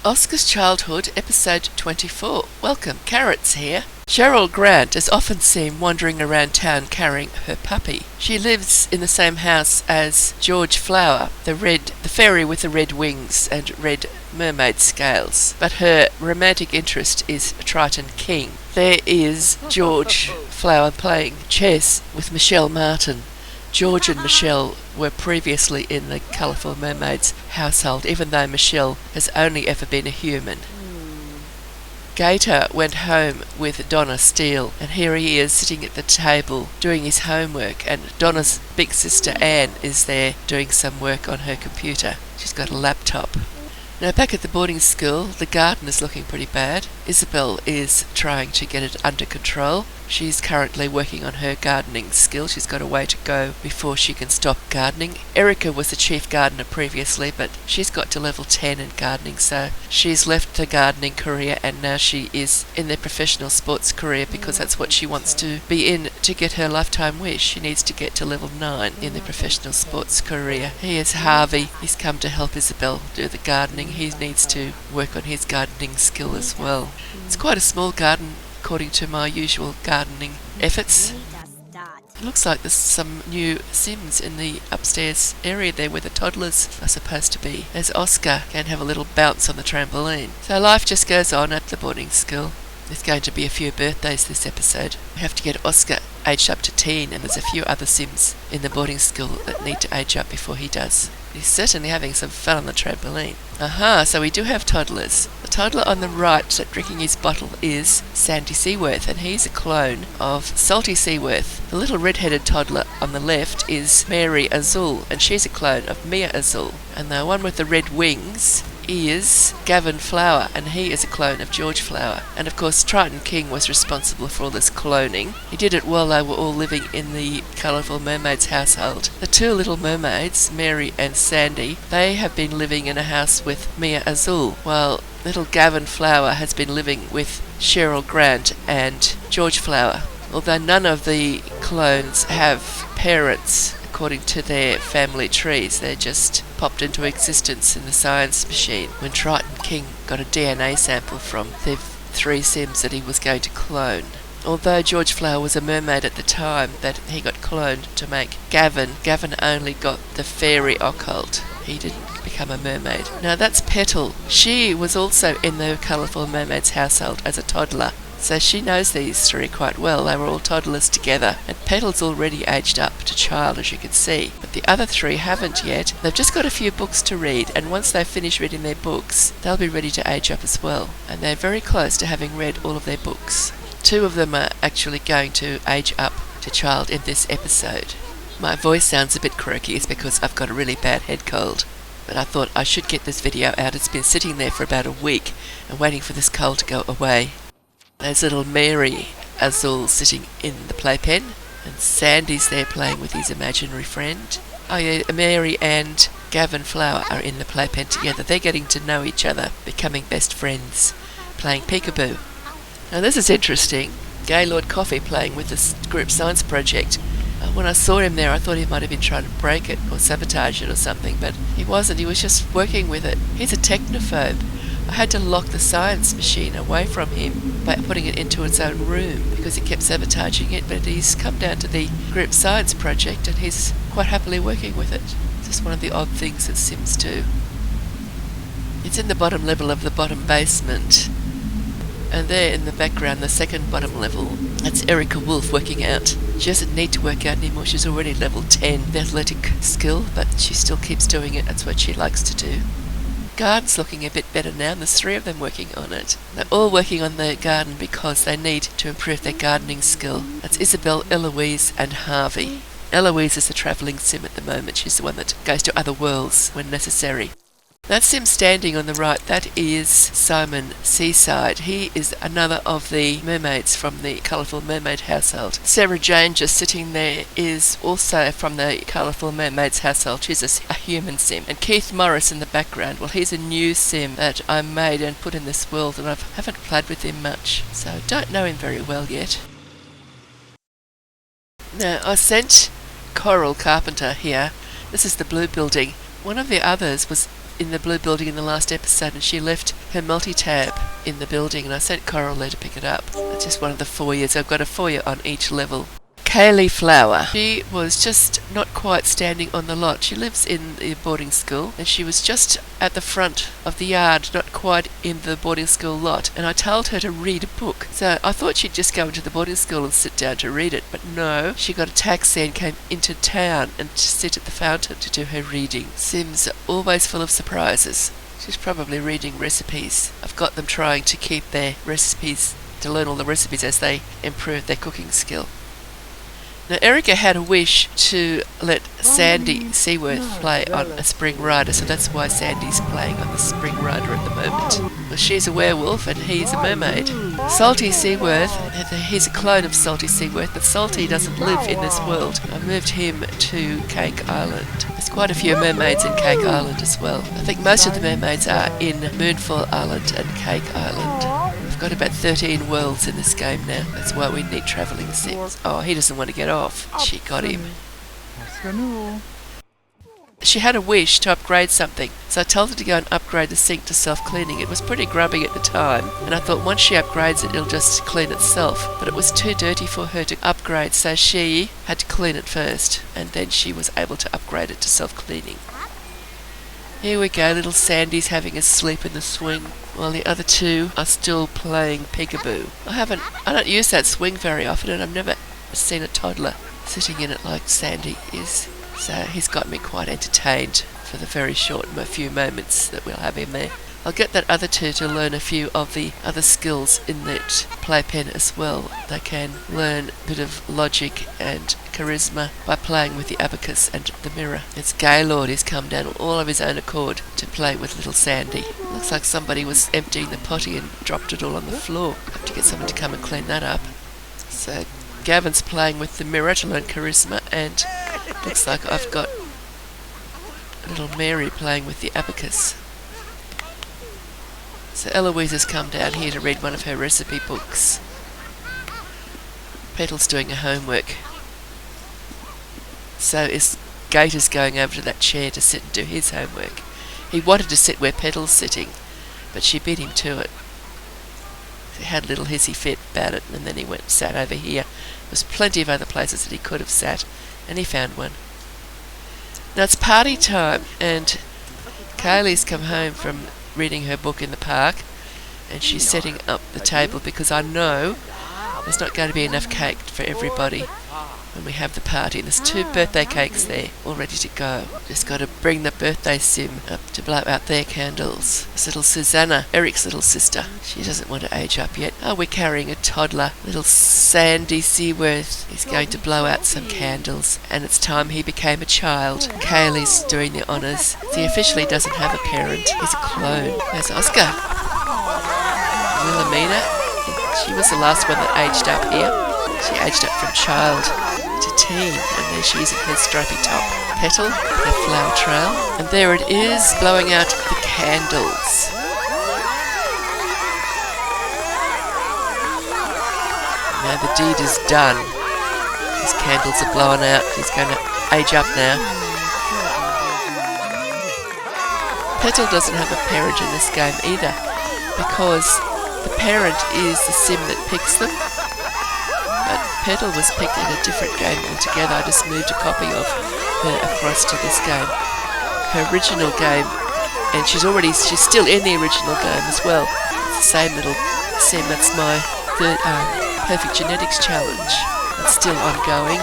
Oscar's Childhood, episode 24. Welcome, Carrot's here. Cheryl Grant is often seen wandering around town carrying her puppy. She lives in the same house as George Flower, the fairy with the red wings and red mermaid scales. But her romantic interest is Triton King. There is George Flower playing chess with Michelle Martin. George and Michelle were previously in the Colourful Mermaids household, even though Michelle has only ever been a human. Gator went home with Donna Steele, and here he is sitting at the table doing his homework, and Donna's big sister Anne is there doing some work on her computer. She's got a laptop. Now back at the boarding school, the garden is looking pretty bad. Isabel is trying to get it under control. She's currently working on her gardening skill. She's got a way to go before she can stop gardening. Erica was the chief gardener previously, but she's got to level 10 in gardening, so she's left the gardening career and now she is in the professional sports career because that's what she wants to be in to get her lifetime wish. She needs to get to level 9 in the professional sports career. Here's Harvey. He's come to help Isabel do the gardening. He needs to work on his gardening skill as well. It's quite a small garden according to my usual gardening efforts. It looks like there's some new Sims in the upstairs area there where the toddlers are supposed to be. There's Oscar, can have a little bounce on the trampoline. So life just goes on at the boarding school. There's going to be a few birthdays this episode. We have to get Oscar aged up to teen, and there's a few other Sims in the boarding school that need to age up before he does. He's certainly having some fun on the trampoline. So we do have toddlers. The toddler on the right drinking his bottle is Sandy Seaworth, and he's a clone of Salty Seaworth. The little red-headed toddler on the left is Mary Azul, and she's a clone of Mia Azul. And the one with the red wings is Gavin Flower, and he is a clone of George Flower. And of course Triton King was responsible for all this cloning. He did it while they were all living in the Colourful Mermaids household. The two little mermaids, Mary and Sandy, they have been living in a house with Mia Azul, while little Gavin Flower has been living with Cheryl Grant and George Flower. Although none of the clones have parents according to their family trees, they're just popped into existence in the science machine when Triton King got a DNA sample from the 3 Sims that he was going to clone. Although George Flower was a mermaid at the time that he got cloned to make Gavin only got the fairy occult. He didn't become a mermaid. Now that's Petal. She was also in the Colourful Mermaids household as a toddler, so she knows these 3 quite well. They were all toddlers together, and Petal's already aged up to child, as you can see, but the other 3 haven't yet. They've just got a few books to read, and once they finish reading their books, they'll be ready to age up as well, and they're very close to having read all of their books. 2 of them are actually going to age up to child in this episode. My voice sounds a bit croaky. It's because I've got a really bad head cold, but I thought I should get this video out. It's been sitting there for about a week and waiting for this cold to go away. There's little Mary Azul sitting in the playpen, and Sandy's there playing with his imaginary friend. Oh yeah, Mary and Gavin Flower are in the playpen together. They're getting to know each other, becoming best friends, playing peekaboo. Now this is interesting. Gaylord Coffee playing with this group science project. When I saw him there, I thought he might have been trying to break it or sabotage it or something, but he wasn't. He was just working with it. He's a technophobe. I had to lock the science machine away from him by putting it into its own room because he kept sabotaging it, but he's come down to the group science project and he's quite happily working with it. It's just one of the odd things that Sims do. It's in the bottom level of the bottom basement. And there in the background, the second bottom level, that's Erica Wolf working out. She doesn't need to work out anymore. She's already level 10, the athletic skill, but she still keeps doing it. That's what she likes to do. Garden's looking a bit better now, and there's 3 of them working on it. They're all working on the garden because they need to improve their gardening skill. That's Isabel, Eloise and Harvey. Eloise is the travelling sim at the moment. She's the one that goes to other worlds when necessary. That Sim standing on the right, that is Simon Seaside. He is another of the mermaids from the Colourful Mermaid household. Sarah Jane just sitting there is also from the Colourful Mermaids household. She's a human Sim. And Keith Morris in the background, well, he's a new Sim that I made and put in this world, and I haven't played with him much, so don't know him very well yet. Now, I sent Choral Carpenter here. This is the blue building. One of the others was in the blue building in the last episode, and she left her multi-tab in the building, and I sent Coral there to pick it up. It's just one of the foyers. I've got a foyer on each level. Kaylee Flower. She was just not quite standing on the lot. She lives in the boarding school, and she was just at the front of the yard, not quite in the boarding school lot, and I told her to read a book. So I thought she'd just go into the boarding school and sit down to read it, but no, she got a taxi and came into town and to sit at the fountain to do her reading. Sims are always full of surprises. She's probably reading recipes. I've got them trying to keep their recipes, to learn all the recipes as they improve their cooking skill. Now, Erica had a wish to let Sandy Seaworth play on a spring rider, so that's why Sandy's playing on the spring rider at the moment. Well, she's a werewolf and he's a mermaid. Salty Seaworth, he's a clone of Salty Seaworth, but Salty doesn't live in this world. I moved him to Cake Island. There's quite a few mermaids in Cake Island as well. I think most of the mermaids are in Moonfall Island and Cake Island. We've got about 13 worlds in this game now. That's why we need travelling sims. Oh, he doesn't want to get off. She got him. She had a wish to upgrade something, so I told her to go and upgrade the sink to self-cleaning. It was pretty grubby at the time, and I thought once she upgrades it, it'll just clean itself. But it was too dirty for her to upgrade, so she had to clean it first, and then she was able to upgrade it to self-cleaning. Here we go, little Sandy's having a sleep in the swing, while the other two are still playing peekaboo. I don't use that swing very often, and I've never seen a toddler sitting in it like Sandy is. So he's got me quite entertained for the very short few moments that we'll have him there. I'll get that other two to learn a few of the other skills in that playpen as well. They can learn a bit of logic and charisma by playing with the abacus and the mirror. It's Gaylord. He's come down all of his own accord to play with little Sandy. Looks like somebody was emptying the potty and dropped it all on the floor. Have to get someone to come and clean that up. So Gavin's playing with the mirror to learn charisma, and looks like I've got little Mary playing with the abacus. So Eloise has come down here to read one of her recipe books. Petal's doing her homework. So is Gator's going over to that chair to sit and do his homework. He wanted to sit where Petal's sitting, but she beat him to it. He had a little hissy fit about it, and then he went and sat over here. There's plenty of other places that he could have sat, and he found one. Now it's party time, and Kaylee's come home from reading her book in the park, and she's setting up the table because I know there's not going to be enough cake for everybody when we have the party. There's 2 birthday cakes there all ready to go. Just got to bring the birthday sim up to blow out their candles. This little Susanna, Eric's little sister, she doesn't want to age up yet. Oh, we're carrying a toddler. Little Sandy Seaworth is going to blow out some candles, and it's time he became a child. Kaylee's doing the honours. He officially doesn't have a parent. He's a clone. There's Oscar. Wilhelmina, she was the last one that aged up here. She aged up from child to teen, and there she is in her stripy top. Petal, her flower trail, and there it is, blowing out the candles. Now the deed is done. His candles are blowing out. He's going to age up now. Petal doesn't have a parent in this game either, because the parent is the sim that picks them. But Petal was picked in a different game altogether. I just moved a copy of her across to this game. Her original game, and she's still in the original game as well. It's the same little sim. That's my third Perfect Genetics Challenge. It's still ongoing.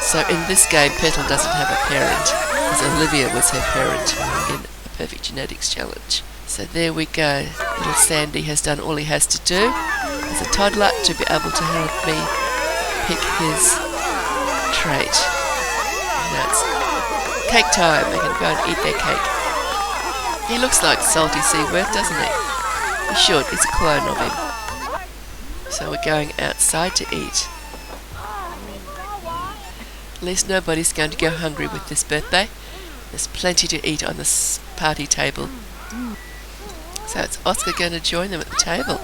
So in this game, Petal doesn't have a parent, because Olivia was her parent in the Perfect Genetics Challenge. So there we go. Little Sandy has done all he has to do as a toddler to be able to help me pick his trait. Now it's cake time. They're going to go and eat their cake. He looks like Salty Seaworth, doesn't he? He should. It's a clone of him. So we're going outside to eat. At least nobody's going to go hungry with this birthday. There's plenty to eat on this party table. So it's Oscar going to join them at the table?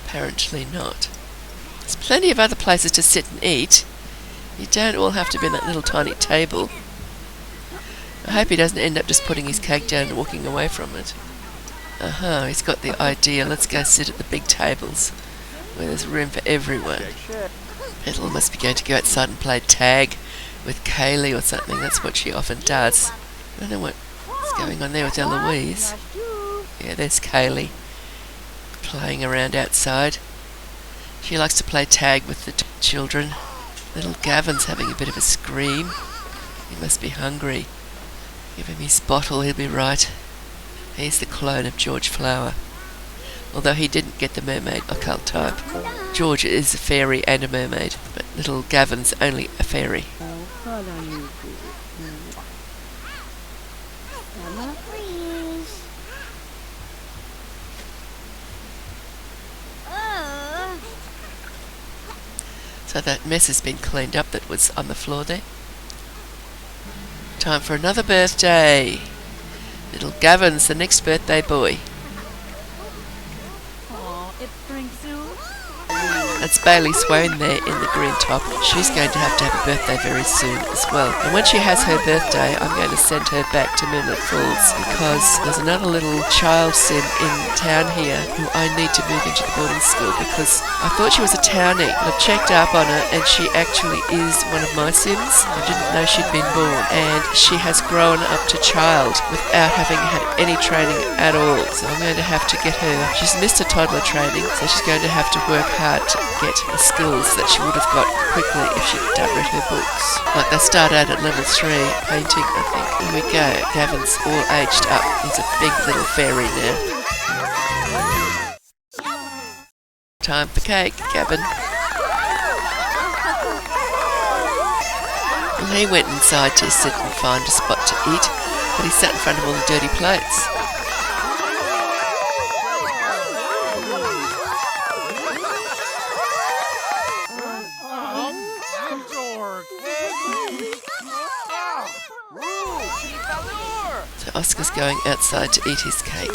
Apparently not. There's plenty of other places to sit and eat. You don't all have to be on that little tiny table. I hope he doesn't end up just putting his cake down and walking away from it. He's got the idea. Let's go sit at the big tables where there's room for everyone. Petal must be going to go outside and play tag with Kaylee or something. That's what she often does. I don't know what's going on there with Eloise. Yeah, there's Kaylee playing around outside. She likes to play tag with the children. Little Gavin's having a bit of a scream. He must be hungry. Give him his bottle, he'll be right. He's the clone of George Flower. Although he didn't get the mermaid occult type. George is a fairy and a mermaid, but little Gavin's only a fairy. So that mess has been cleaned up that was on the floor there. Time for another birthday. Little Gavin's the next birthday boy. That's Bailey Swain there in the green top. She's going to have a birthday very soon as well. And when she has her birthday, I'm going to send her back to Moonlit Falls because there's another little child sim in town here who I need to move into the boarding school because I thought she was a townie. I've checked up on her and she actually is one of my sims. I didn't know she'd been born. And she has grown up to child without having had any training at all. So I'm going to have to get her. She's missed her toddler training, so she's going to have to work hard to get the skills that she would have got quickly if she'd read her books. Like they start out at level 3, painting, I think. Here we go. Gavin's all aged up. He's a big little fairy now. Time for cake, Gavin. Well, he went inside to sit and find a spot to eat, but he sat in front of all the dirty plates. So Oscar's going outside to eat his cake.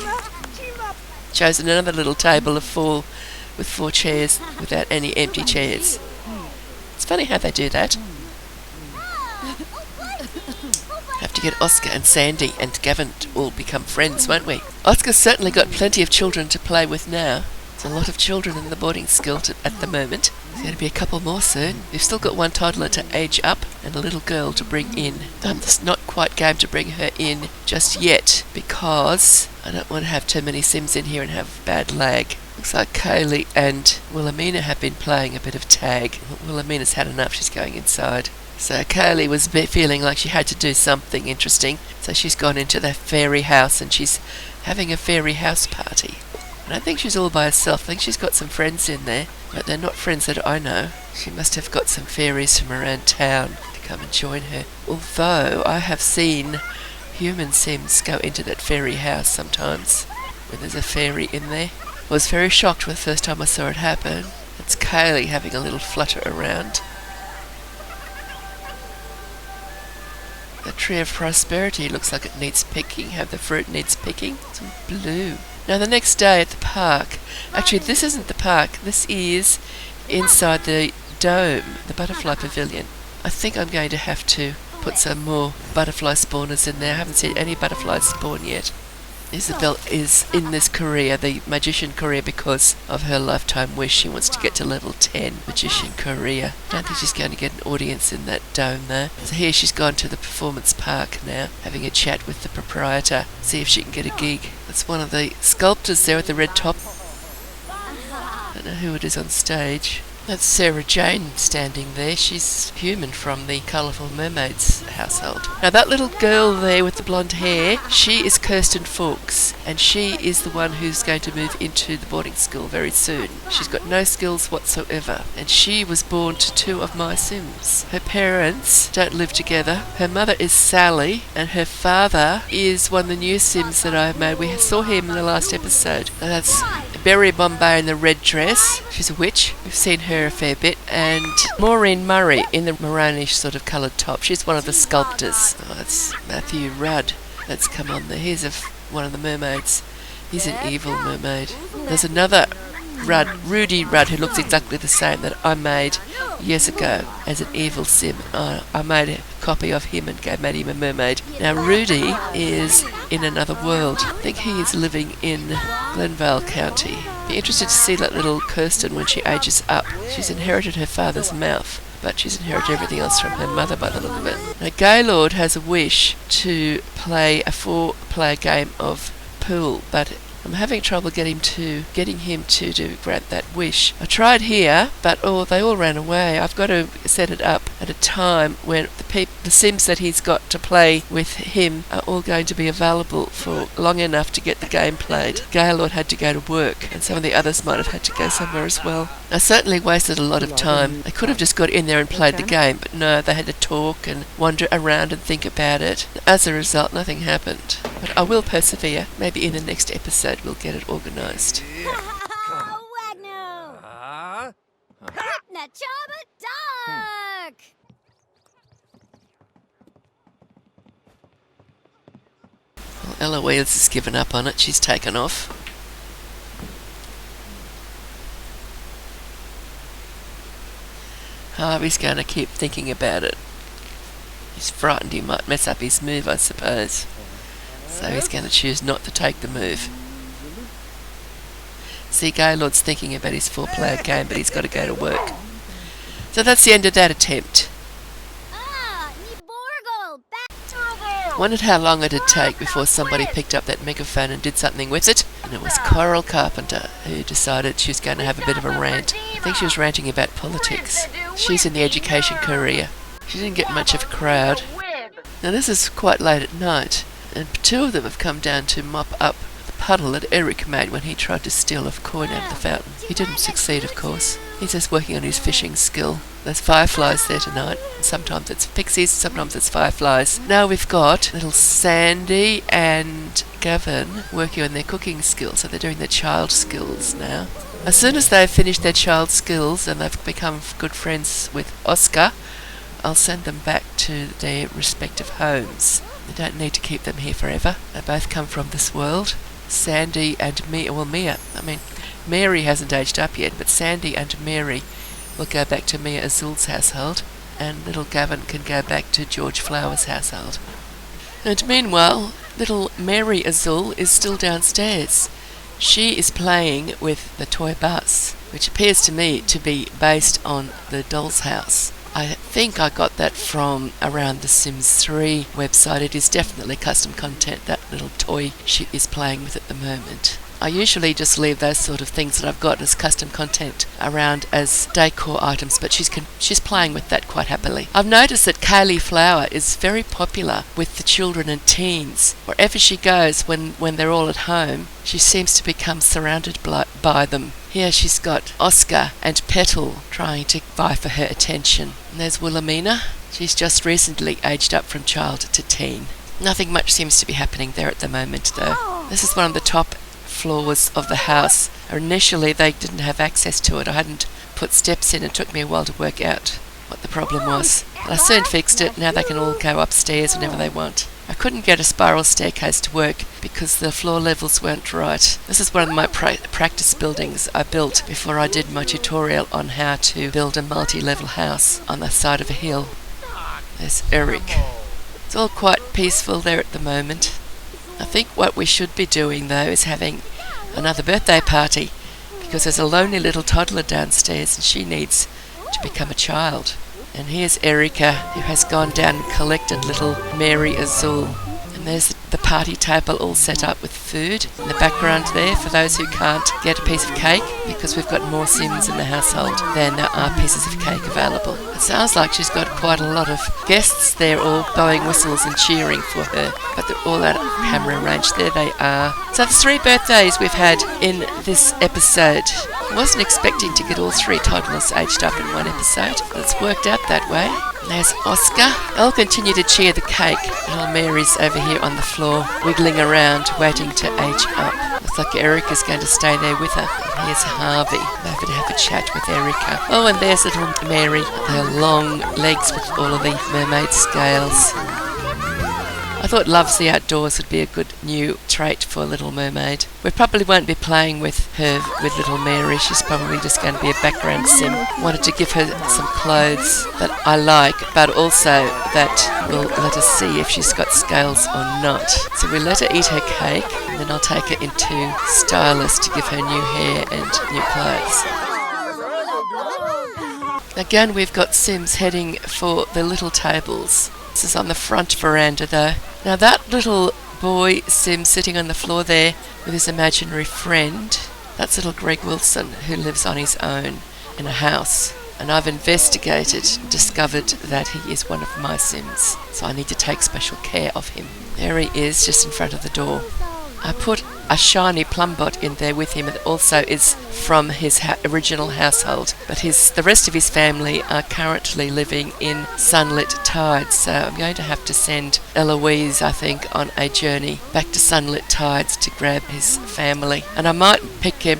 Chosen another little table of 4 with 4 chairs without any empty chairs. It's funny how they do that. Have to get Oscar and Sandy and Gavin to all become friends, won't we? Oscar's certainly got plenty of children to play with now. There's a lot of children in the boarding school at the moment. There's going to be a couple more soon. We've still got one toddler to age up and a little girl to bring in. I'm just not quite game to bring her in just yet because I don't want to have too many sims in here and have bad lag. Looks like Kaylee and Wilhelmina have been playing a bit of tag. Wilhelmina's had enough, she's going inside. So Kaylee was feeling like she had to do something interesting, so she's gone into the fairy house and she's having a fairy house party. I don't think she's all by herself. I think she's got some friends in there, but they're not friends that I know. She must have got some fairies from around town to come and join her. Although I have seen human sims go into that fairy house sometimes when there's a fairy in there. I was very shocked the first time I saw it happen. It's Kaylee having a little flutter around. The tree of prosperity looks like it needs picking. How the fruit needs picking. It's all blue. Now the next day at the park, actually this isn't the park, this is inside the dome, the Butterfly Pavilion. I think I'm going to have to put some more butterfly spawners in there. I haven't seen any butterflies spawn yet. Isabel is in this career, the magician career, because of her lifetime wish. She wants to get to level 10 magician career. I don't think she's going to get an audience in that dome though. So here she's gone to the performance park now, having a chat with the proprietor, see if she can get a gig. That's one of the sculptors there with the red top. I don't know who it is on stage. That's Sarah Jane standing there. She's human from the Colourful Mermaids household. Now that little girl there with the blonde hair, she is Kirsten Fuchs, and she is the one who's going to move into the boarding school very soon. She's got no skills whatsoever, and she was born to 2 of my sims. Her parents don't live together. Her mother is Sally, and her father is one of the new sims that I've made. We saw him in the last episode. And that's Berry Bombay in the red dress. She's a witch. We've seen her a fair bit. And Maureen Murray in the maroonish sort of coloured top. She's one of the sculptors. Oh, that's Matthew Rudd that's come on there. Here's one of the mermaids. He's an evil mermaid. There's another Rudy Rudd, who looks exactly the same that I made years ago as an evil sim. I made a copy of him and made him a mermaid. Now Rudy is in another world. I think he is living in Glenvale County. Be interested to see that little Kirsten when she ages up. She's inherited her father's mouth, but she's inherited everything else from her mother by the look of it. Now Gaylord has a wish to play a 4-player game of pool, but I'm having trouble getting him to grant that wish. I tried here, but they all ran away. I've got to set it up at a time when the Sims that he's got to play with him are all going to be available for long enough to get the game played. Gaylord had to go to work, and some of the others might have had to go somewhere as well. I certainly wasted a lot of time. They could have just got in there and played the game, but no, they had to talk and wander around and think about it. As a result, nothing happened. But I will persevere. Maybe in the next episode we'll get it organised. Well, Eloise has given up on it. She's taken off. Harvey's going to keep thinking about it. He's frightened he might mess up his move, I suppose. So he's going to choose not to take the move. See, Gaylord's thinking about his 4-player game, but he's got to go to work. So that's the end of that attempt. Wondered how long it'd take before somebody picked up that megaphone and did something with it. And it was Choral Carpenter who decided she was going to have a bit of a rant. I think she was ranting about politics. She's in the education career. She didn't get much of a crowd. Now this is quite late at night, and 2 of them have come down to mop up the puddle that Eric made when he tried to steal a coin out of the fountain. He didn't succeed, of course. He's just working on his fishing skill. There's fireflies there tonight. Sometimes it's pixies, sometimes it's fireflies. Now we've got little Sandy and Gavin working on their cooking skills, so they're doing their child skills now. As soon as they've finished their child skills and they've become good friends with Oscar, I'll send them back to their respective homes. I don't need to keep them here forever. They both come from this world. Sandy and Mia. Mary hasn't aged up yet, but Sandy and Mary will go back to Mia Azul's household, and little Gavin can go back to George Flower's household. And meanwhile, little Mary Azul is still downstairs. She is playing with the toy bus, which appears to me to be based on the doll's house. I think I got that from around the Sims 3 website. It is definitely custom content, that little toy she is playing with at the moment. I usually just leave those sort of things that I've got as custom content around as decor items, but she's playing with that quite happily. I've noticed that Kaylee Flower is very popular with the children and teens. Wherever she goes, when they're all at home, she seems to become surrounded by them. Here she's got Oscar and Petal trying to vie for her attention. And there's Wilhelmina. She's just recently aged up from child to teen. Nothing much seems to be happening there at the moment, though. This is one of the top floors of the house. Initially they didn't have access to it. I hadn't put steps in. It took me a while to work out what the problem was. But I soon fixed it. Now they can all go upstairs whenever they want. I couldn't get a spiral staircase to work because the floor levels weren't right. This is one of my practice buildings I built before I did my tutorial on how to build a multi-level house on the side of a hill. There's Eric. It's all quite peaceful there at the moment. I think what we should be doing, though, is having another birthday party, because there's a lonely little toddler downstairs and she needs to become a child. And here's Erica, who has gone down and collected little Mary Azul. And there's the party table all set up with food in the background there for those who can't get a piece of cake, because we've got more Sims in the household than there are pieces of cake available. It sounds like she's got quite a lot of guests there, all blowing whistles and cheering for her, but they're all out of camera range. There they are. So the 3 birthdays we've had in this episode. I wasn't expecting to get all 3 toddlers aged up in one episode, but it's worked out that way. There's Oscar. I'll continue to cheer the cake. Little Mary's over here on the floor, wiggling around, waiting to age up. Looks like Erica's going to stay there with her. And here's Harvey, over to have a chat with Erica. Oh, and there's little Mary, her long legs with all of the mermaid scales. I thought loves the outdoors would be a good new trait for Little Mermaid. We probably won't be playing with her with Little Mary. She's probably just going to be a background sim. Wanted to give her some clothes that I like, but also that will let us see if she's got scales or not. So we let her eat her cake, and then I'll take her into stylist to give her new hair and new clothes. Again, we've got Sims heading for the little tables. This is on the front veranda though. Now that little boy Sim sitting on the floor there with his imaginary friend, that's little Greg Wilson, who lives on his own in a house. And I've investigated and discovered that he is one of my Sims, so I need to take special care of him. There he is, just in front of the door. I put a shiny plumbot in there with him, and also is from his original household, but the rest of his family are currently living in Sunlit Tides, so I'm going to have to send Eloise, I think, on a journey back to Sunlit Tides to grab his family. And I might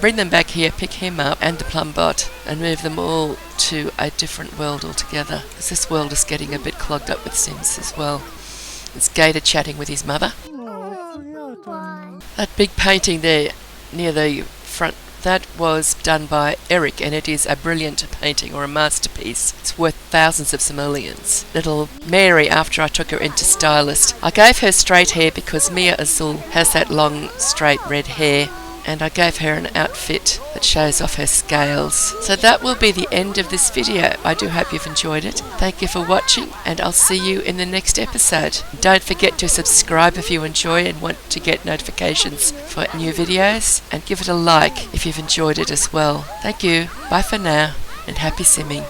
bring them back here, pick him up and the plumbot, and move them all to a different world altogether, because this world is getting a bit clogged up with Sims as well. It's Gator chatting with his mother. That big painting there near the front, that was done by Eric, and it is a brilliant painting, or a masterpiece. It's worth thousands of simoleons. Little Mary, after I took her into stylist, I gave her straight hair because Mia Azul has that long straight red hair, and I gave her an outfit that shows off her scales. So that will be the end of this video. I do hope you've enjoyed it. Thank you for watching, and I'll see you in the next episode. Don't forget to subscribe if you enjoy and want to get notifications for new videos, and give it a like if you've enjoyed it as well. Thank you. Bye for now, and happy simming.